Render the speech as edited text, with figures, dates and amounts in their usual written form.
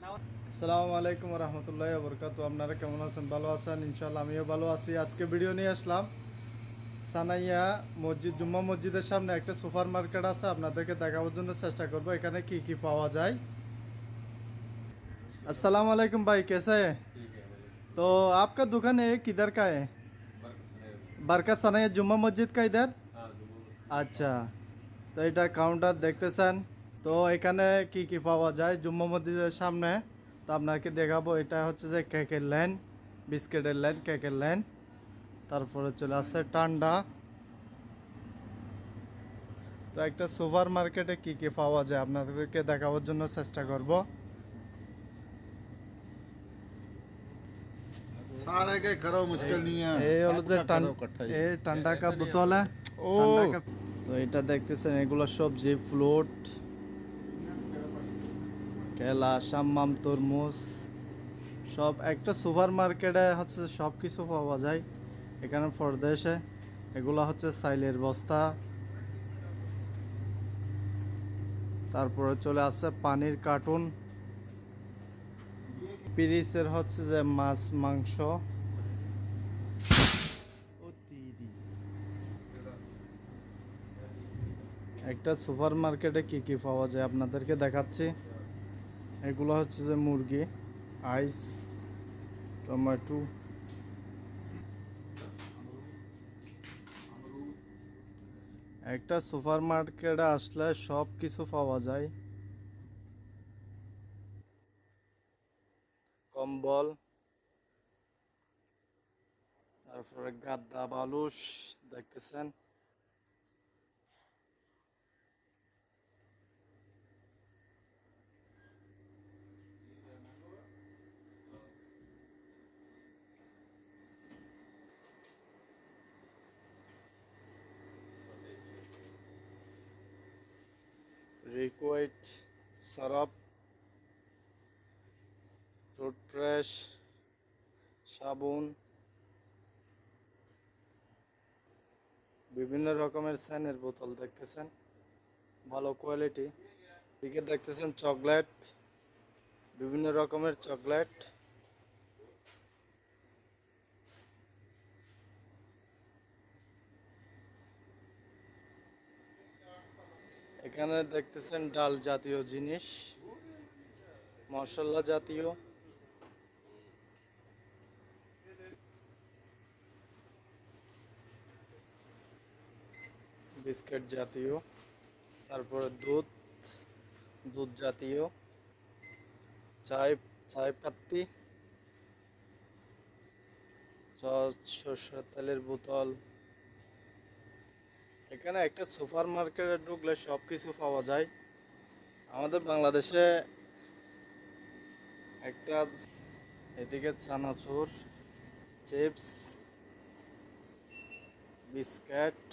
আসসালামু আলাইকুম রহমতুল্লাহ বরকাত। আপনারা কেমন আছেন? ভালো আছেন? ইনশাল্লাহ আমিও ভালো আছি। আজকে ভিডিও নিয়ে আসলাম সানাইয়া মসজিদ, জুম্মা মসজিদের সামনে একটা সুপার মার্কেট আছে, আপনাদেরকে দেখাবার জন্য চেষ্টা করব এখানে কি কি পাওয়া যায়। अस्सलाम वालेकुम भाई, कैसे है? ठीक है भाई। तो आपका दुकान है किधर का है? बर्क सनेर। बरकत सनाइया जुम्मा मस्जिद का इधर। हाँ जुम्मन আচ্ছা, তো এটা কাউন্টার দেখতেছেন। তো এখানে কি কি পাওয়া যায় জুম্মা মসজিদের সামনে, তো আপনাকে দেখাবো। এটা হচ্ছে যে কেকের লাইন, বিস্কিটের লাইন, কেকের লাইন। তারপরে চলে আসছে ঠান্ডা। তো একটা সুপার মার্কেটে কি কি পাওয়া যায় আপনাদেরকে দেখাবার জন্য চেষ্টা করব। सारे के करो मुश्किल नहीं है। এই হলো যে सबका करो इकट्ठा ही। এই ঠান্ডা কাপ বোতলে ও ঠান্ডা কাপ। তো এটা দেখতেছেন, এগুলো সবজি, ফ্রুট, কেলা, সাম্মাম, তরমুজ, সব একটা সুপার মার্কেটে হচ্ছে সব কিছু পাওয়া যায় এখানে ফরদেশে। এগুলো হচ্ছে সাইলের বস্তা। তারপরে চলে আসছে পানির কার্টুন, পিরিসের হচ্ছে যে মাছ, মাংস। একটা সুপার মার্কেটে কি কি পাওয়া যায় আপনাদেরকে দেখাচ্ছি। এগুলো হচ্ছে যে মুরগি, আইস, টমেটো। একটা সুপার মার্কেটে আসলে সব কিছু পাওয়া যায়। কম্বল, তারপরে গাদ্দা, বালুশ দেখতেছেন। লিকুইড, সারাপ, টুথব্রাশ, সাবুন, বিভিন্ন রকমের স্যানের বোতল দেখতেছেন, ভালো কোয়ালিটি। দিকে দেখতেছেন চকলেট, বিভিন্ন রকমের চকলেট। এখানে দেখতেছেন ডাল জাতীয় জিনিস, মশলা জাতীয়, বিস্কিট জাতীয়, তারপরে দুধ, দুধ জাতীয়, চায়, চায় পাত্তি, সরষের তেলের বোতল। এখানে একটা সুপার মার্কেটে ঢুকলে সব কিছু পাওয়া যায়। আমাদের বাংলাদেশে একটা, এদিকে চানাচুর, চিপস, বিস্কিট,